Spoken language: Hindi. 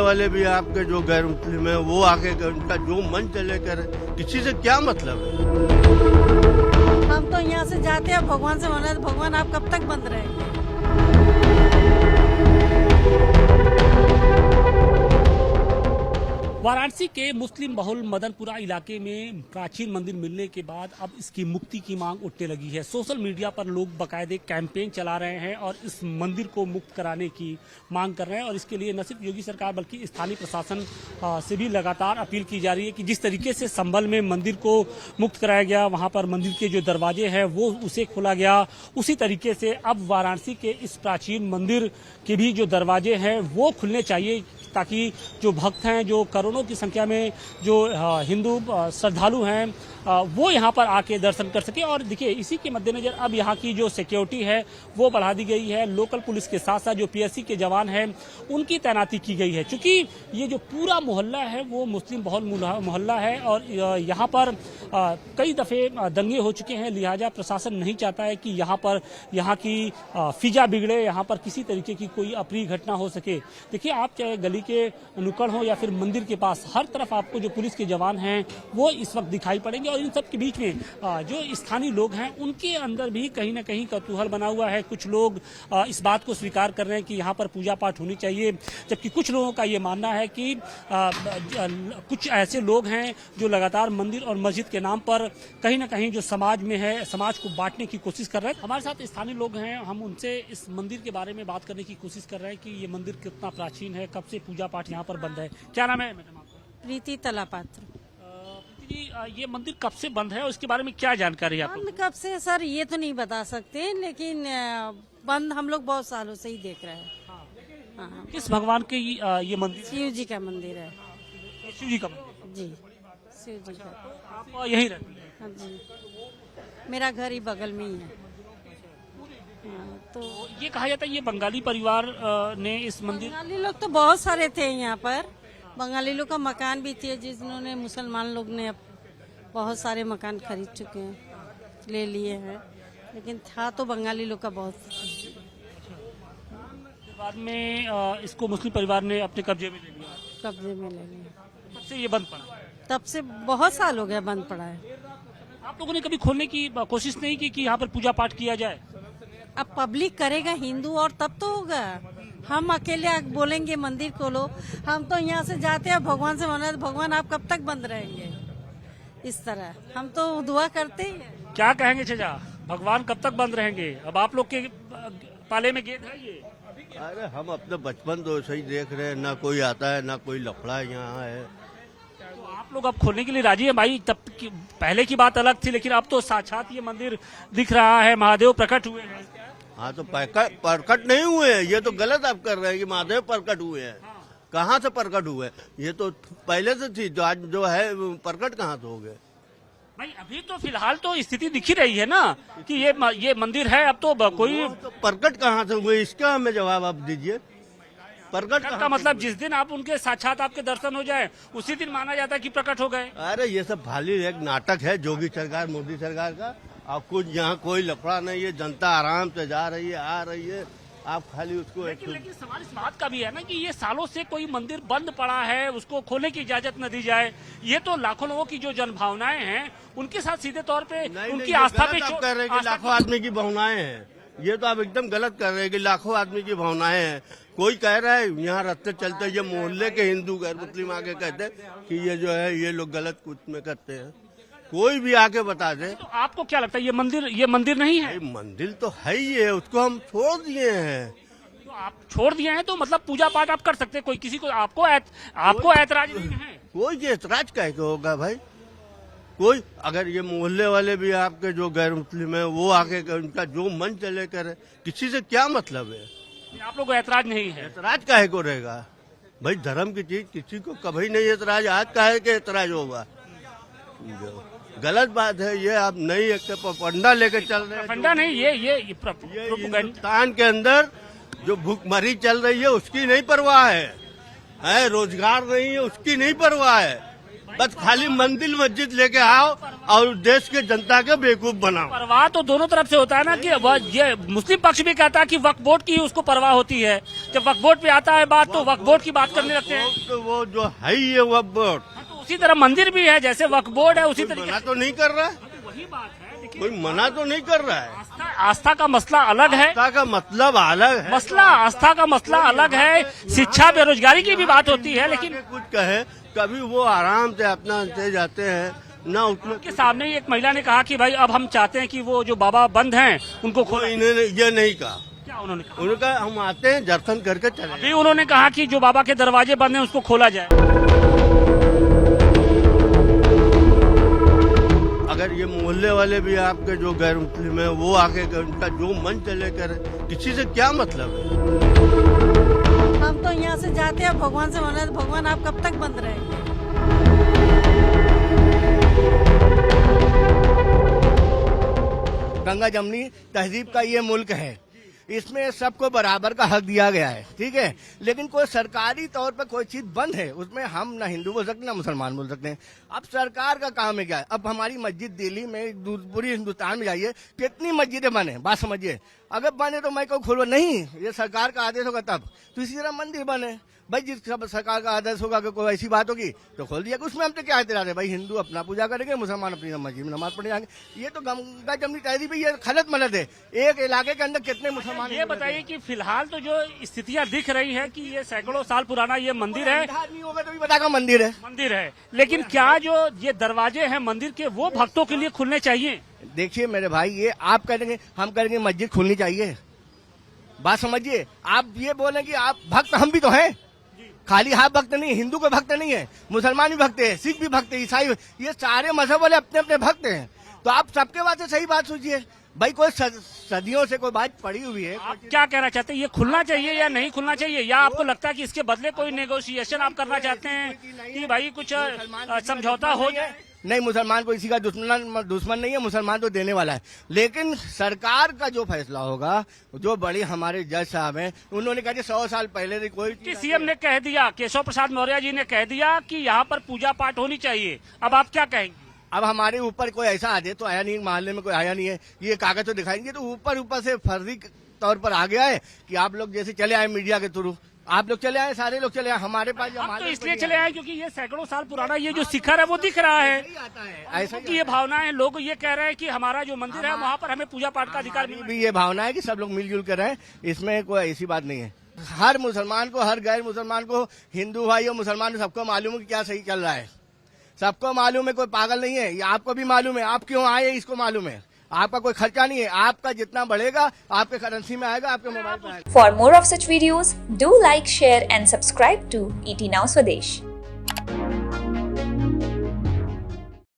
वाले भी आपके जो गैर मुस्लिम है वो आके उनका जो मन चले करे, किसी से क्या मतलब है। हम तो यहाँ से जाते हैं भगवान से मना, भगवान आप कब तक बंद रहेंगे। वाराणसी के मुस्लिम बहुल मदनपुरा इलाके में प्राचीन मंदिर मिलने के बाद अब इसकी मुक्ति की मांग उठने लगी है। सोशल मीडिया पर लोग बाकायदे कैंपेन चला रहे हैं और इस मंदिर को मुक्त कराने की मांग कर रहे हैं और इसके लिए न सिर्फ योगी सरकार बल्कि स्थानीय प्रशासन से भी लगातार अपील की जा रही है कि जिस तरीके से संभल में मंदिर को मुक्त कराया गया, वहां पर मंदिर के जो दरवाजे हैं वो उसे खोला गया, उसी तरीके से अब वाराणसी के इस प्राचीन मंदिर के भी जो दरवाजे हैं वो खुलने चाहिए ताकि जो भक्त हैं, जो करोड़ों की संख्या में जो हिंदू श्रद्धालु हैं वो यहाँ पर आके दर्शन कर सके। और देखिए इसी के मद्देनजर अब यहाँ की जो सिक्योरिटी है वो बढ़ा दी गई है। लोकल पुलिस के साथ साथ जो पीएससी के जवान हैं उनकी तैनाती की गई है। चूंकि ये जो पूरा मोहल्ला है वो मुस्लिम बहुल मोहल्ला है और यहाँ पर कई दफे दंगे हो चुके हैं, लिहाजा प्रशासन नहीं चाहता है कि यहाँ पर यहाँ की फिजा बिगड़े, यहाँ पर किसी तरीके की कोई अप्रिय घटना हो सके। देखिए आप चाहे गली के नुक्कड़ हो या फिर मंदिर के पास, हर तरफ आपको जो पुलिस के जवान हैं वो इस वक्त दिखाई पड़ेंगे और इन सब के बीच में जो स्थानीय लोग हैं उनके अंदर भी कहीं ना कहीं कौतूहल बना हुआ है। कुछ लोग इस बात को स्वीकार कर रहे हैं कि यहाँ पर पूजा पाठ होनी चाहिए, जबकि कुछ लोगों का ये मानना है कि कुछ ऐसे लोग हैं जो लगातार मंदिर और मस्जिद के नाम पर कहीं ना कहीं जो समाज में है, समाज को बांटने की कोशिश कर रहे हैं। हमारे साथ स्थानीय लोग हैं, हम उनसे इस मंदिर के बारे में बात करने की कोशिश कर रहे हैं कि ये मंदिर कितना प्राचीन है, कब से पूजा पाठ यहाँ पर बंद है। क्या नाम है मैडम आपका? प्रीति तलापात्र। जी ये मंदिर कब से बंद है और इसके बारे में क्या जानकारी है आपको? बंद कब से सर ये तो नहीं बता सकते, लेकिन बंद हम लोग बहुत सालों से ही देख रहे हैं। हाँ। किस भगवान के ये मंदिर? शिव जी का मंदिर है। शिव जी का मंदिर? जी शिव जी का। आप यहीं रहती हैं? हाँ जी, मेरा घर ही बगल में ही है। हाँ, तो ये कहा जाता है ये बंगाली परिवार ने इस मंदिर, बंगाली लोग तो बहुत सारे थे यहाँ पर। बंगाली लोग का मकान भी थे जिन्होंने मुसलमान लोग ने बहुत सारे मकान खरीद चुके हैं, ले लिए हैं, लेकिन था तो बंगाली लोग का बहुत। बाद में इसको मुस्लिम परिवार ने अपने कब्जे में ले लिया। कब्जे में ले लिया। तब से ये बंद पड़ा है? तब से बहुत साल हो गया बंद पड़ा है। आप लोगों ने कभी खोलने की कोशिश नहीं की कि यहाँ पर पूजा पाठ किया जाए? अब पब्लिक करेगा हिंदू और तब तो होगा। हम अकेले बोलेंगे मंदिर खोलो, हम तो यहाँ से जाते हैं भगवान से मना, भगवान आप कब तक बंद रहेंगे। इस तरह हम तो दुआ करते ही हैं। क्या कहेंगे चाचा, भगवान कब तक बंद रहेंगे? अब आप लोग के पाले में गेट है ये? अरे हम अपने बचपन तो सही देख रहे हैं, ना कोई आता है ना कोई लफड़ा यहाँ है। तो आप लोग अब खोलने के लिए राजी है भाई? तब पहले की बात अलग थी, लेकिन अब तो साक्षात ये मंदिर दिख रहा है, महादेव प्रकट हुए हैं। हाँ तो प्रकट नहीं हुए हैं, ये तो गलत आप कर रहे हैं कि महादेव प्रकट हुए हैं। कहाँ से प्रकट हुए? ये तो पहले से थी, जो आज जो है प्रकट कहाँ से हो गए भाई? अभी तो फिलहाल तो स्थिति दिख ही रही है ना कि ये मंदिर है। अब तो कोई तो प्रकट कहाँ से हुए, इसका हमें जवाब आप दीजिए। प्रकट का मतलब जिस दिन आप उनके साक्षात आपके दर्शन हो जाए उसी दिन माना जाता है कि प्रकट हो गए। अरे ये सब खाली एक नाटक है योगी सरकार मोदी सरकार का। आप कुछ यहाँ कोई लफड़ा नहीं है, जनता आराम से जा रही है आ रही है, आप खाली उसको लेकिन सवाल इस बात का भी है ना कि ये सालों से कोई मंदिर बंद पड़ा है, उसको खोलने की इजाजत न दी जाए। ये तो लाखों लोगों की जो जनभावनाएं हैं उनके साथ सीधे तौर पे उनकी आस्था पे कर रहे हैं कि लाखों आदमी की भावनाएं हैं। ये तो आप एकदम गलत कर रहे हैं कि लाखों आदमी की भावनाएं हैं। कोई कह रहा है यहाँ रास्ते चलते ये मोहल्ले के हिंदू गैर मुस्लिम आके कहते हैं कि ये जो है ये लोग गलत कुछ में करते हैं। कोई भी आके बता दे। तो आपको क्या लगता है ये मंदिर नहीं है? मंदिर तो है ही है, उसको हम छोड़ दिए हैं। तो आप छोड़ दिए हैं तो मतलब पूजा पाठ आप कर सकते हैं, कोई किसी को आपको ऐतराज नहीं है? कोई ऐतराज कह के होगा भाई? कोई अगर ये मोहल्ले वाले भी आपके जो गैर मुस्लिम है वो आके उनका जो मन चले करे, किसी से क्या मतलब है? आप लोगों को ऐतराज नहीं है? ऐतराज काहे को रहेगा भाई? धर्म की चीज किसी को कभी नहीं ऐतराज, आज काहे के ऐतराज होगा? गलत बात है ये। आप नहीं एक पंडा लेकर चल रहे हैं। पंडा नहीं, ये हिंदुस्तान के अंदर जो भूखमरी चल रही है उसकी नहीं परवाह है, रोजगार नहीं है उसकी नहीं परवाह है। बस खाली मंदिर मस्जिद लेके आओ और देश के जनता के बेवकूफ बनाओ। परवाह तो दोनों तरफ से होता है ना कि ये मुस्लिम पक्ष भी कहता है कि वक्फ बोर्ड की उसको परवाह होती है, जब वक्फ बोर्ड पे आता है बात तो वक्फ बोर्ड की बात करने लगते हैं। तो वो जो है ही है वक्फ बोर्ड, तो उसी तरह मंदिर भी है, जैसे वक्फ बोर्ड है उसी तरीके मना तो नहीं कर रहा है, वही बात है। कोई मना तो नहीं कर रहा है। आस्था का मसला अलग है, आस्था का मतलब अलग है, आस्था का मसला अलग है। शिक्षा बेरोजगारी की भी बात होती है, लेकिन कुछ कहे कभी वो आराम से अपना से जाते हैं ना। उसमें के सामने ही एक महिला ने कहा कि भाई अब हम चाहते हैं कि वो जो बाबा बंद हैं उनको खोलो। इन्होंने ये नहीं कहा। क्या उन्होंने कहा? उन्होंने कहा हम आते हैं दर्शन करके चले। अभी उन्होंने कहा कि जो बाबा के दरवाजे बंद हैं उसको खोला जाए। अगर ये मोहल्ले वाले भी आपके जो गैर मुस्लिम है वो आके उनका जो मन चले करे, किसी से क्या मतलब है। हम तो यहाँ से जाते हैं भगवान से मना, भगवान आप कब तक बंद रहेंगे। गंगा जमनी तहजीब का ये मुल्क है, इसमें सबको बराबर का हक दिया गया है, ठीक है। लेकिन कोई सरकारी तौर पर कोई चीज बंद है, उसमें हम ना हिंदू बोल सकते ना मुसलमान बोल सकते हैं। अब सरकार का काम है क्या है? अब हमारी मस्जिद दिल्ली में पूरी हिंदुस्तान में जाइए, कितनी मस्जिदें बने, बात समझिए। अगर बने तो मैं कहूँ खोलो, नहीं, ये सरकार का आदेश होगा तब। तो इसी तरह मंदिर बने भाई, जिस सरकार का आदेश होगा कि कोई ऐसी बात होगी तो खोल दिया। उसमें हम तो क्या इतराज है भाई, हिंदू अपना पूजा करेंगे, मुसलमान अपनी मस्जिद में नमाज पढ़ने जाएंगे। ये तो गंगा जमनी तहजीब है, ये खलत मलत है। एक इलाके के अंदर कितने मुसलमान। ये बताइए कि फिलहाल तो जो स्थितियां दिख रही है कि ये सैकड़ों साल पुराना ये मंदिर है, आदमी होगा तो भी बताएगा मंदिर है। लेकिन क्या जो ये दरवाजे हैं मंदिर के वो भक्तों के लिए खुलने चाहिए? देखिए मेरे भाई, ये आप कहेंगे हम कहेंगे मस्जिद खुलनी चाहिए, बात समझिए। आप ये बोले कि आप भक्त, हम भी तो हैं, खाली आप भक्त नहीं, हिंदू के भक्त नहीं है, मुसलमान भी भक्त है, सिख भी भक्त है, ईसाई, ये सारे मजहब वाले अपने अपने भक्त हैं। तो आप सबके बात से सही बात सोचिए भाई। कोई सदियों से कोई बात पड़ी हुई है। आप क्या कहना चाहते हैं, ये खुलना चाहिए या नहीं खुलना चाहिए, या आपको लगता है कि इसके बदले कोई नेगोशिएशन आप करना चाहते हैं कि भाई कुछ समझौता हो जाए? नहीं, मुसलमान को इसी का दुश्मन नहीं है, मुसलमान तो देने वाला है। लेकिन सरकार का जो फैसला होगा, जो बड़ी हमारे जज साहब हैं, उन्होंने कहा 100 साल पहले कोई सीएम ने कह दिया, केशव प्रसाद मौर्य जी ने कह दिया कि यहाँ पर पूजा पाठ होनी चाहिए। अब आप क्या कहेंगे? अब हमारे ऊपर कोई ऐसा आदेश तो आया नहीं, मोहल्ले में कोई आया नहीं है, ये कागज तो दिखाएंगे तो ऊपर से फर्जी तौर पर आ गया है कि आप लोग जैसे चले आए मीडिया के थ्रू, आप लोग चले आए, सारे लोग चले आए, हमारे पास तो इसलिए चले आए क्योंकि ये सैकड़ों साल पुराना ये जो शिखर है वो दिख रहा है, ऐसा की ये भावना है। लोग ये कह रहे हैं कि हमारा जो मंदिर है वहाँ पर हमें पूजा पाठ का अधिकार मिल। भी ये भावना है कि सब लोग मिलजुल कर रहे हैं, इसमें कोई ऐसी बात नहीं है। हर मुसलमान को, हर गैर मुसलमान को, हिंदू भाई और मुसलमान को सबको मालूम है कि क्या सही चल रहा है, सबको मालूम है, कोई पागल नहीं है। ये आपको भी मालूम है, आप क्यों आए इसको मालूम है। आपका कोई खर्चा नहीं है, आपका जितना बढ़ेगा आपके करेंसी में आएगा, आपके मोबाइल में आएगा। For more of such videos, do like, share and subscribe to ET Now Swadesh.